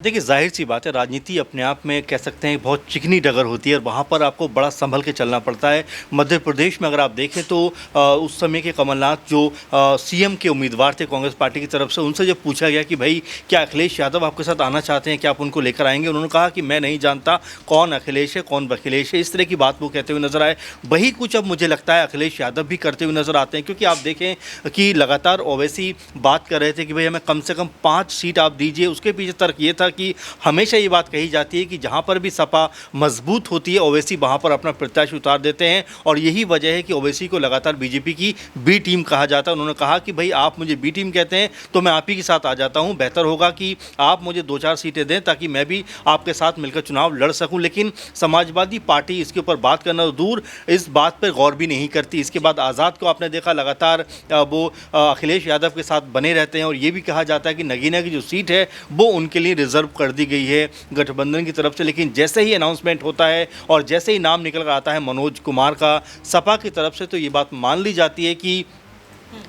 देखिए, ज़ाहिर-सी बात है, राजनीति अपने आप में कह सकते हैं बहुत चिकनी डगर होती है और वहाँ पर आपको बड़ा सँभल के चलना पड़ता है। मध्य प्रदेश में अगर आप देखें तो उस समय के कमलनाथ जो सीएम के उम्मीदवार थे कांग्रेस पार्टी की तरफ से, उनसे जब पूछा गया कि भई क्या अखिलेश यादव आपके साथ आना चाहते हैं, क्या आप उनको लेकर आएँगे? उन्होंने कहा कि मैं नहीं जानता कौन अखिलेश है, कौन वखिलेश है, इस तरह की बात वो कहते हुए नज़र आए। वही कुछ अब मुझे लगता है अखिलेश यादव भी करते हुए नज़र आते हैं, क्योंकि आप देखें कि लगातार ओवैसी बात कर रहे थे कि भई हमें कम से कम 5 सीट आप दीजिए। उसके पीछे तर्क ये था कि हमेशा ये बात कही जाती है कि जहाँ पर भी सपा मजबूत होती है ओवैसी वहाँ पर अपना प्रत्याशी उतार देते हैं, और यही वजह है कि ओवैसी को लगातार बीजेपी की बी टीम कहा जाता है। उन्होंने कहा कि भाई आप मुझे बी टीम कहते हैं तो मैं आप ही के साथ आ जाता हूँ, बेहतर होगा कि आप मुझे 2-4 सीटें दें ताकि मैं भी आपके साथ मिलकर चुनाव लड़ सकूँ। लेकिन समाजवादी पार्टी इसके ऊपर बात करना तो दूर, इस बात पर गौर भी नहीं करती। इसके बाद आज़ाद को आपने देखा लगातार वो अखिलेश यादव के साथ बने रहते हैं, और ये भी कहा जाता है कि नगीना की जो सीट है वो उनके लिए रिजर्व कर दी गई है गठबंधन की तरफ से। लेकिन जैसे ही अनाउंसमेंट होता है और जैसे ही नाम निकल कर आता है मनोज कुमार का सपा की तरफ से, तो ये बात मान ली जाती है कि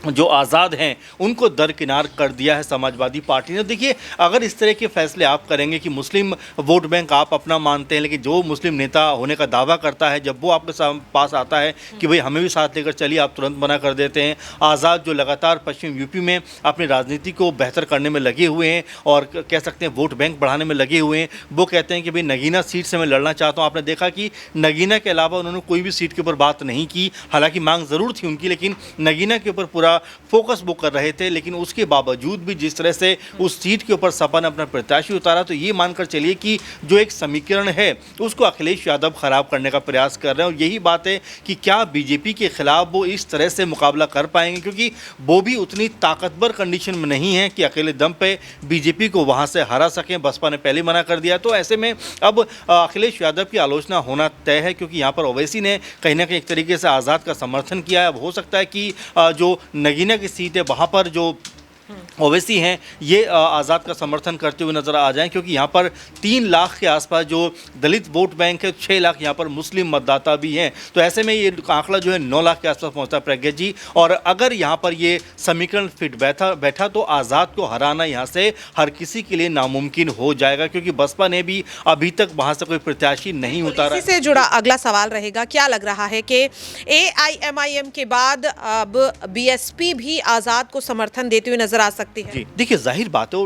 जो आज़ाद हैं उनको दरकिनार कर दिया है समाजवादी पार्टी ने। देखिए, अगर इस तरह के फैसले आप करेंगे कि मुस्लिम वोट बैंक आप अपना मानते हैं, लेकिन जो मुस्लिम नेता होने का दावा करता है जब वो आपके पास आता है कि भाई हमें भी साथ लेकर चलिए, आप तुरंत मना कर देते हैं। आज़ाद जो लगातार पश्चिम यूपी में अपनी राजनीति को बेहतर करने में लगे हुए हैं और कह सकते हैं वोट बैंक बढ़ाने में लगे हुए हैं, वो कहते हैं कि भाई नगीना सीट से मैं लड़ना चाहता हूँ। आपने देखा कि नगीना के अलावा उन्होंने कोई भी सीट के ऊपर बात नहीं की, हालांकि मांग ज़रूर थी उनकी, लेकिन नगीना के ऊपर पूरा फोकस वो कर रहे थे। लेकिन उसके बावजूद भी जिस तरह से उस सीट के ऊपर सपा ने अपना प्रत्याशी उतारा, तो ये मानकर चलिए कि जो एक समीकरण है उसको अखिलेश यादव खराब करने का प्रयास कर रहे हैं। और यही बात है कि क्या बीजेपी के खिलाफ वो इस तरह से मुकाबला कर पाएंगे, क्योंकि वो भी उतनी ताकतवर कंडीशन में नहीं है कि अकेले दम पे बीजेपी को वहां से हरा सकें। बसपा ने पहले मना कर दिया, तो ऐसे में अब अखिलेश यादव की आलोचना होना तय है, क्योंकि यहाँ पर ओवैसी ने कहीं ना कहीं एक तरीके से आज़ाद का समर्थन किया है। अब हो सकता है कि जो नगीना की सीट है वहाँ पर जो ओवैसी हैं ये आज़ाद का समर्थन करते हुए नज़र आ जाएं, क्योंकि यहाँ पर 3 लाख के आसपास जो दलित वोट बैंक है, 6 लाख यहाँ पर मुस्लिम मतदाता भी हैं। तो ऐसे में ये आंकड़ा जो है 9 लाख के आसपास पहुँचता है प्रज्ञा जी। और अगर यहाँ पर ये समीकरण फिट बैठा तो आज़ाद को हराना यहाँ से हर किसी के लिए नामुमकिन हो जाएगा, क्योंकि बसपा ने भी अभी तक वहाँ से कोई प्रत्याशी नहीं उतारा। इसी से जुड़ा अगला सवाल रहेगा, क्या लग रहा है कि AIMIM के बाद अब BSP भी आज़ाद को समर्थन देते हुए नजर आ सकती है? जी, देखिए, जाहिर बात है,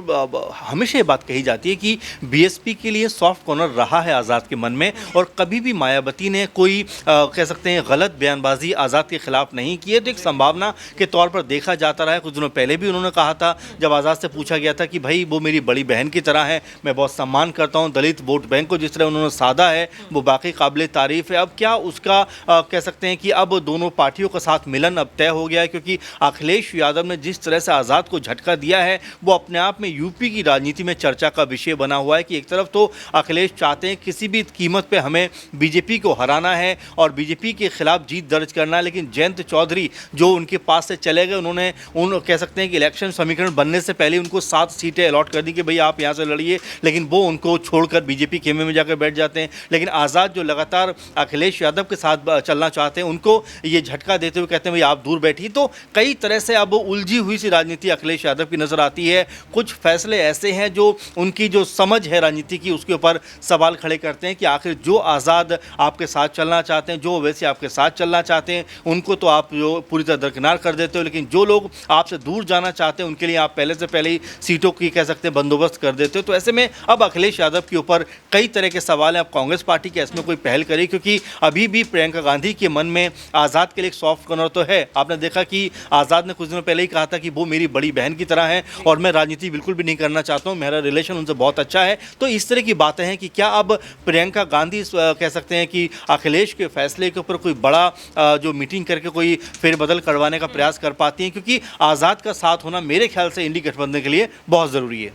हमेशा ये बात कही जाती है कि बीएसपी के लिए सॉफ्ट कॉर्नर रहा है आज़ाद के मन में, और कभी भी मायावती ने कोई कह सकते हैं गलत बयानबाजी आज़ाद के खिलाफ नहीं की है। तो एक संभावना के तौर पर देखा जाता रहा है। कुछ दिनों पहले भी उन्होंने कहा था, जब आज़ाद से पूछा गया था कि भाई वो मेरी बड़ी बहन की तरह है, मैं बहुत सम्मान करता हूँ, दलित वोट बैंक को जिस तरह उन्होंने साधा है वो बाकी काबिल तारीफ़ है। अब क्या उसका कह सकते हैं कि अब दोनों पार्टियों का साथ मिलन अब तय हो गया है, क्योंकि अखिलेश यादव ने जिस तरह से आज़ाद को झटका दिया है वो अपने आप में यूपी की राजनीति में चर्चा का विषय बना हुआ है कि एक तरफ तो अखिलेश चाहते हैं किसी भी कीमत पे हमें बीजेपी को हराना है और बीजेपी के खिलाफ जीत दर्ज करना है, लेकिन जयंत चौधरी जो उनके पास से चले गए, उन्होंने कह सकते हैं कि इलेक्शन समीकरण बनने से पहले उनको 7 सीटें अलॉट कर दी कि भाई आप यहाँ से लड़िए, लेकिन वो उनको छोड़कर बीजेपी खेमे में जाकर बैठ जाते हैं। लेकिन आज़ाद जो लगातार अखिलेश यादव के साथ चलना चाहते हैं, उनको ये झटका देते हुए कहते हैं भाई आप दूर बैठिए। तो कई तरह से अब उलझी हुई सी राजनीति अखिलेश यादव की नज़र आती है। कुछ फैसले ऐसे हैं जो उनकी जो समझ है राजनीति की उसके ऊपर सवाल खड़े करते हैं कि आखिर जो आज़ाद आपके साथ चलना चाहते हैं, जो वैसे आपके साथ चलना चाहते हैं, उनको तो आप जो पूरी तरह दरकिनार कर देते हो, लेकिन जो लोग आपसे दूर जाना चाहते हैं उनके लिए आप पहले से पहले ही सीटों की कह सकते हैं बंदोबस्त कर देते हो। तो ऐसे में अब अखिलेश यादव के ऊपर कई तरह के सवाल हैं। अब कांग्रेस पार्टी के इसमें कोई पहल करे, क्योंकि अभी भी प्रियंका गांधी के मन में आज़ाद के लिए एक सॉफ्ट कॉर्नर तो है। आपने देखा कि आज़ाद ने कुछ दिनों पहले ही कहा था कि वो मेरी बड़ी बहन की तरह है और मैं राजनीति बिल्कुल भी नहीं करना चाहता हूं, मेरा रिलेशन उनसे बहुत अच्छा है। तो इस तरह की बातें हैं कि क्या अब प्रियंका गांधी कह सकते हैं कि अखिलेश के फैसले के ऊपर कोई बड़ा जो मीटिंग करके कोई फेरबदल करवाने का प्रयास कर पाती हैं, क्योंकि आज़ाद का साथ होना मेरे ख्याल से इंडी गठबंधन के लिए बहुत ज़रूरी है।